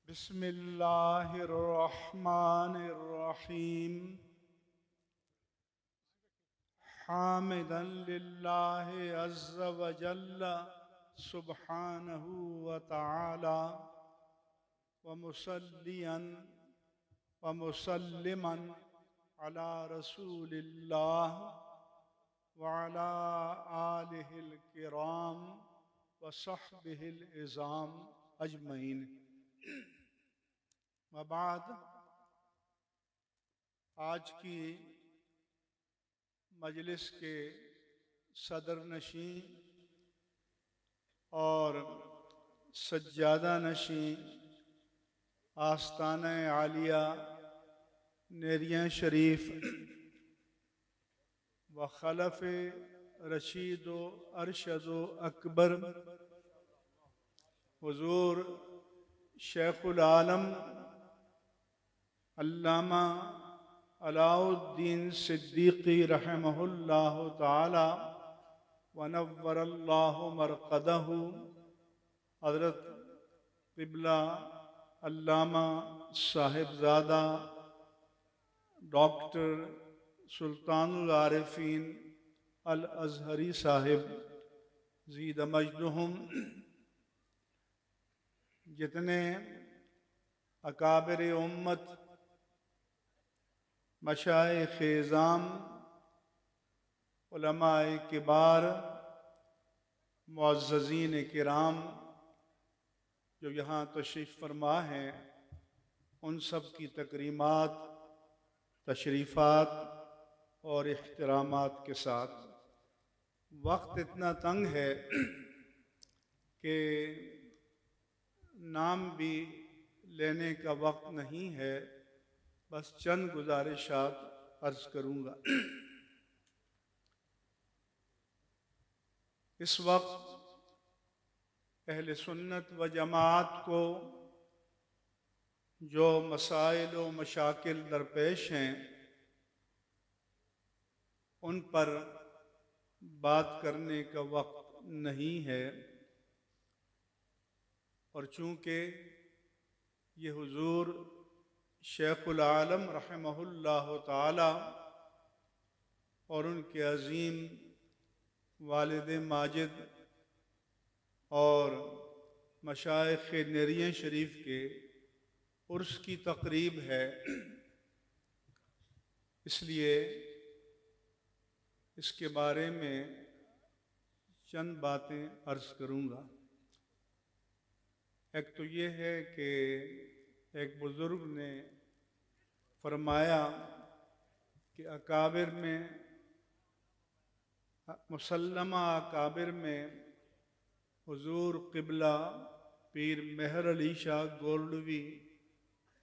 بسم اللہ الرحمن الرحیم حامدا للہ عز وجل سبحانہ وتعالی ومصلیا ومسلما علی رسول اللہ وعلی آلہ الکرام وصحبہ العظام اجمعین۔ وبعد، آج کی مجلس کے صدر نشین اور سجادہ نشین آستانہ عالیہ نیریاں شریف و خلف رشید و ارشد و اکبر حضور شیخ العالم علامہ علاء الدین صدیقی رحمہ اللہ تعالی ونور اللہ مرقدہ، حضرت قبلہ علامہ صاحبزادہ ڈاکٹر سلطان العارفین الازہری صاحب زید مجدہم، جتنے اکابر امت، مشائخ اعظام، علماء کبار، معززین کرام جو یہاں تشریف فرما ہیں، ان سب کی تکریمات، تشریفات اور احترامات کے ساتھ وقت اتنا تنگ ہے کہ نام بھی لینے کا وقت نہیں ہے، بس چند گزارشات عرض کروں گا۔ اس وقت اہل سنت و جماعت کو جو مسائل و مشاکل درپیش ہیں، ان پر بات کرنے کا وقت نہیں ہے، اور چونکہ یہ حضور شیخ العالم رحمہ اللہ تعالی اور ان کے عظیم والد ماجد اور مشائخ نیریاں شریف کے عرس کی تقریب ہے، اس لیے اس کے بارے میں چند باتیں عرض کروں گا۔ ایک تو یہ ہے کہ ایک بزرگ نے فرمایا کہ اکابر میں، مسلمہ اکابر میں حضور قبلہ پیر مہر علی شاہ گولڈوی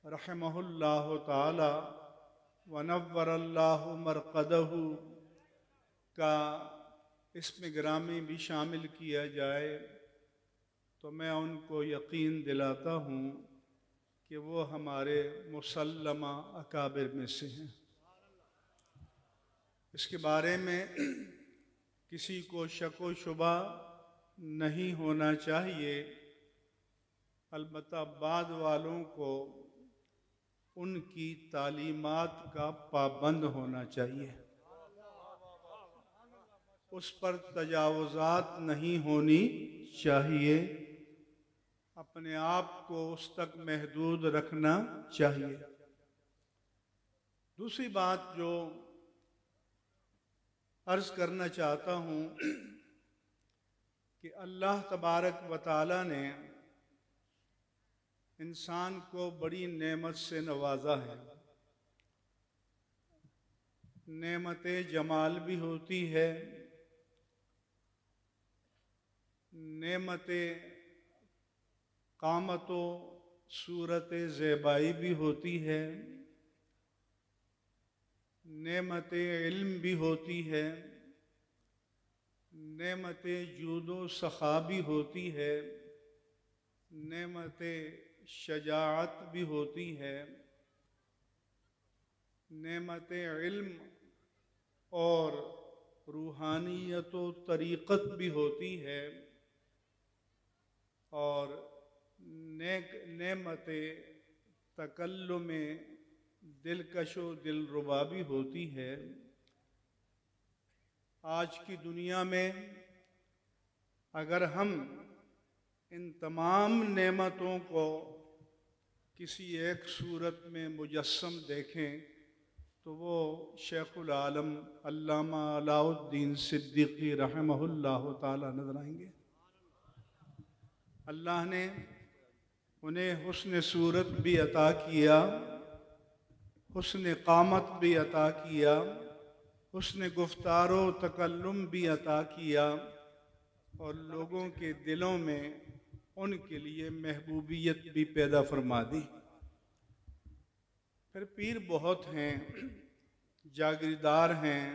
رحمہ اللہ تعالی ونور اللہ مرقدہ کا اسم گرامی بھی شامل کیا جائے تو میں ان کو یقین دلاتا ہوں کہ وہ ہمارے مسلمہ اکابر میں سے ہیں۔ اس کے بارے میں کسی کو شک و شبہ نہیں ہونا چاہیے، البتہ بعد والوں کو ان کی تعلیمات کا پابند ہونا چاہیے، اس پر تجاوزات نہیں ہونی چاہیے، اپنے آپ کو اس تک محدود رکھنا چاہیے۔ دوسری بات جو عرض کرنا چاہتا ہوں کہ اللہ تبارک و تعالی نے انسان کو بڑی نعمت سے نوازا ہے۔ نعمت جمال بھی ہوتی ہے، نعمت قامت و صورت زیبائی بھی ہوتی ہے، نعمت علم بھی ہوتی ہے، نعمت جود و سخا بھی ہوتی ہے، نعمت شجاعت بھی ہوتی ہے، نعمت علم اور روحانیت و طریقت بھی ہوتی ہے، اور نیک نعمت تکلم دلکش و دلربا بھی ہوتی ہے۔ آج کی دنیا میں اگر ہم ان تمام نعمتوں کو کسی ایک صورت میں مجسم دیکھیں تو وہ شیخ العالم علامہ علاء الدین صدیقی رحمہ اللہ تعالی نظر آئیں گے۔ اللہ نے انہیں حسن صورت بھی عطا کیا، حسن قامت بھی عطا کیا، حسن گفتار و تکلم بھی عطا کیا، اور لوگوں کے دلوں میں ان کے لیے محبوبیت بھی پیدا فرما دی۔ پھر پیر بہت ہیں، جاگیردار ہیں،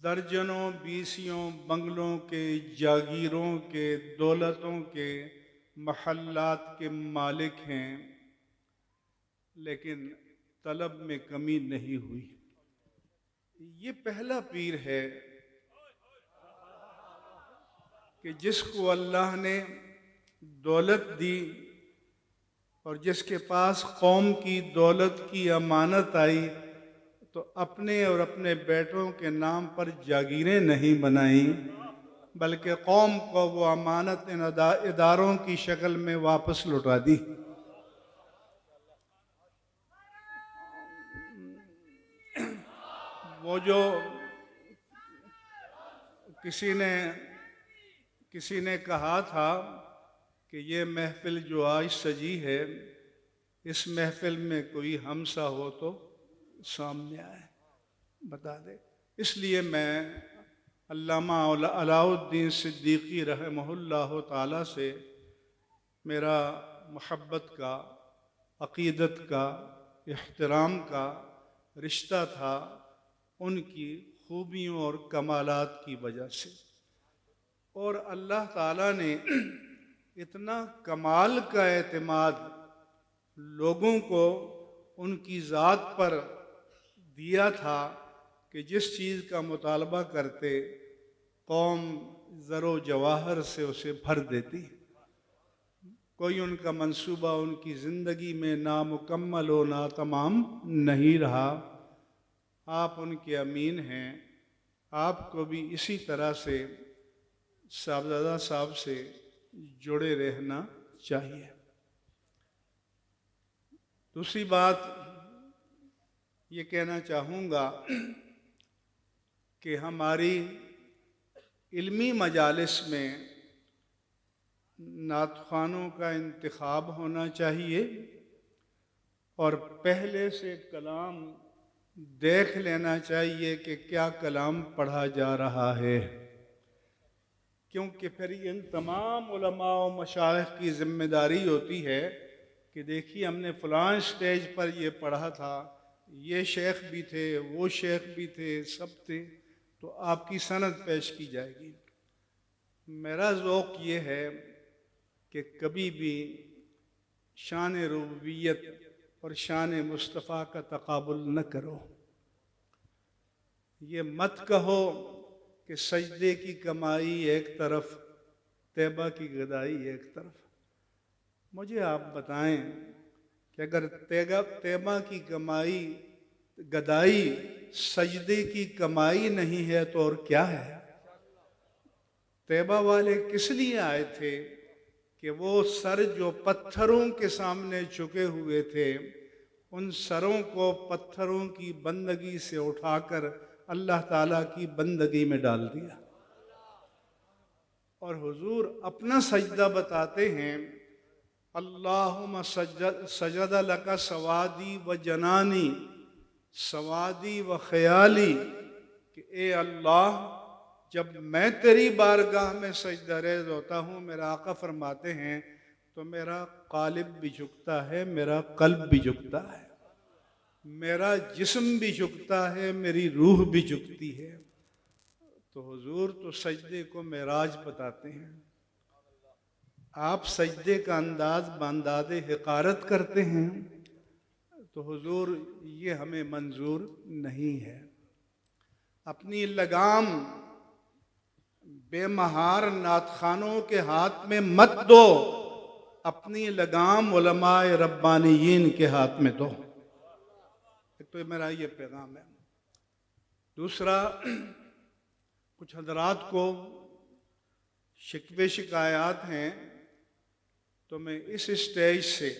درجنوں بیسیوں بنگلوں کے، جاگیروں کے، دولتوں کے، محلات کے مالک ہیں، لیکن طلب میں کمی نہیں ہوئی۔ یہ پہلا پیر ہے کہ جس کو اللہ نے دولت دی اور جس کے پاس قوم کی دولت کی امانت آئی تو اپنے اور اپنے بیٹوں کے نام پر جاگیریں نہیں بنائیں، بلکہ قوم کو وہ امانت ان اداروں کی شکل میں واپس لوٹا دی۔ وہ جو کسی نے کہا تھا کہ یہ محفل جو آج سجی ہے، اس محفل میں کوئی ہمسا ہو تو سامنے آئے، بتا دے۔ اس لیے میں علامہ علاء الدین صدیقی رحمہ اللہ تعالی سے میرا محبت کا، عقیدت کا، احترام کا رشتہ تھا ان کی خوبیوں اور کمالات کی وجہ سے، اور اللہ تعالیٰ نے اتنا کمال کا اعتماد لوگوں کو ان کی ذات پر دیا تھا کہ جس چیز کا مطالبہ کرتے قوم زر و جواہر سے اسے بھر دیتی۔ کوئی ان کا منصوبہ ان کی زندگی میں نامکمل و ناتمام نہیں رہا۔ آپ ان کے امین ہیں، آپ کو بھی اسی طرح سے صاحبزادہ صاحب سے جڑے رہنا چاہیے۔ دوسری بات یہ کہنا چاہوں گا کہ ہماری علمی مجالس میں نعت خوانوں کا انتخاب ہونا چاہیے اور پہلے سے کلام دیکھ لینا چاہیے کہ کیا کلام پڑھا جا رہا ہے، کیونکہ پھر ان تمام علماء و مشائخ کی ذمہ داری ہوتی ہے کہ دیکھیے ہم نے فلاں سٹیج پر یہ پڑھا تھا، یہ شیخ بھی تھے، وہ شیخ بھی تھے، سب تھے، تو آپ کی سند پیش کی جائے گی۔ میرا ذوق یہ ہے کہ کبھی بھی شان ربوبیت اور شان مصطفیٰ کا تقابل نہ کرو۔ یہ مت کہو کہ سجدے کی کمائی ایک طرف، طیبہ کی گدائی ایک طرف۔ مجھے آپ بتائیں کہ اگر طیبہ کی کمائی گدائی سجدے کی کمائی نہیں ہے تو اور کیا ہے؟ طیبہ والے کس لیے آئے تھے کہ وہ سر جو پتھروں کے سامنے جھکے ہوئے تھے ان سروں کو پتھروں کی بندگی سے اٹھا کر اللہ تعالیٰ کی بندگی میں ڈال دیا۔ اور حضور اپنا سجدہ بتاتے ہیں، اللہم سجد لک سوادی و جنانی سوادی و خیالی، کہ اے اللہ جب میں تیری بارگاہ میں سجدہ ریز ہوتا ہوں، میرا آقا فرماتے ہیں تو میرا قالب بھی جھکتا ہے، میرا قلب بھی جھکتا ہے، میرا جسم بھی جھکتا ہے، میری روح بھی جھکتی ہے۔ تو حضور تو سجدے کو معراج بتاتے ہیں، آپ سجدے کا انداز بانداز حقارت کرتے ہیں، تو حضور یہ ہمیں منظور نہیں ہے۔ اپنی لگام بے مہار نعت خوانوں کے ہاتھ میں مت دو، اپنی لگام علماء ربانیین کے ہاتھ میں دو۔ ایک تو میرا یہ پیغام ہے۔ دوسرا، کچھ حضرات کو شکوے شکایات ہیں، تو میں اس اسٹیج سے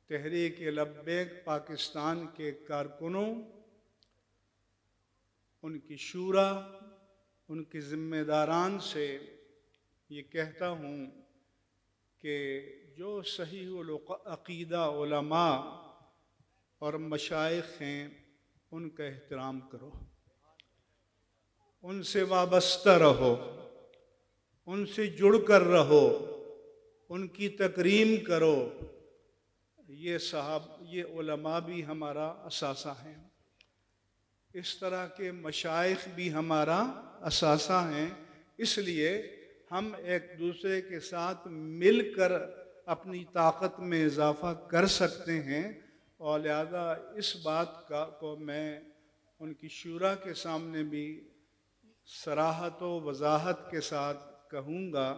تحریک لبیک پاکستان کے کارکنوں، ان کی شورا، ان کی ذمہ داران سے یہ کہتا ہوں کہ جو صحیح عقیدہ علماء اور مشائخ ہیں ان کا احترام کرو، ان سے وابستہ رہو، ان سے جڑ کر رہو، ان کی تکریم کرو۔ یہ علماء بھی ہمارا اثاثہ ہیں، اس طرح کے مشائخ بھی ہمارا اثاثہ ہیں۔ اس لیے ہم ایک دوسرے کے ساتھ مل کر اپنی طاقت میں اضافہ کر سکتے ہیں، اور لہذا اس بات کو میں ان کی شورا کے سامنے بھی صراحت و وضاحت کے ساتھ کہوں گا،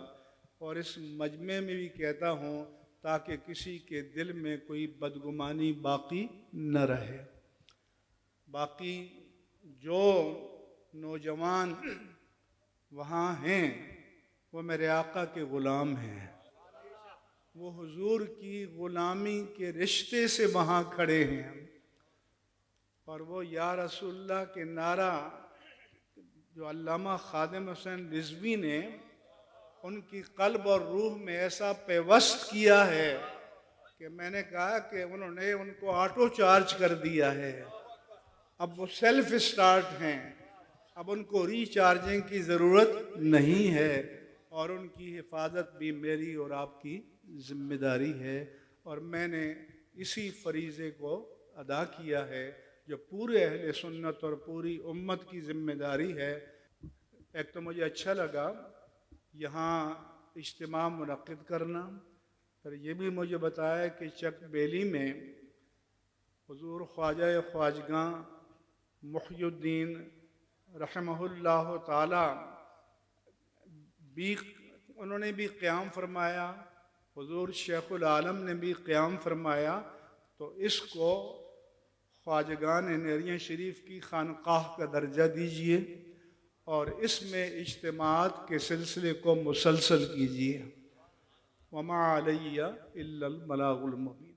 اور اس مجمع میں بھی کہتا ہوں تاکہ کسی کے دل میں کوئی بدگمانی باقی نہ رہے۔ باقی جو نوجوان وہاں ہیں وہ میرے آقا کے غلام ہیں، وہ حضور کی غلامی کے رشتے سے وہاں کھڑے ہیں، اور وہ یا رسول اللہ کے نعرہ جو علامہ خادم حسین رضوی نے ان کی قلب اور روح میں ایسا پیوست کیا ہے کہ میں نے کہا کہ انہوں نے ان کو آٹو چارج کر دیا ہے، اب وہ سیلف اسٹارٹ ہیں، اب ان کو ری چارجنگ کی ضرورت نہیں ہے، اور ان کی حفاظت بھی میری اور آپ کی ذمہ داری ہے، اور میں نے اسی فریضے کو ادا کیا ہے جو پورے اہل سنت اور پوری امت کی ذمہ داری ہے۔ ایک تو مجھے اچھا لگا یہاں اجتماع منعقد کرنا، پھر یہ بھی مجھے بتایا کہ چک بیلی میں حضور خواجہ خواجگاں محی الدین رحمہ اللہ تعالی بھی انہوں نے بھی قیام فرمایا، حضور شیخ العالم نے بھی قیام فرمایا، تو اس کو خواجگان نیریاں شریف کی خانقاہ کا درجہ دیجئے اور اس میں اجتماعات کے سلسلے کو مسلسل کیجئے۔ وما علیہ الا البلاغ المبین۔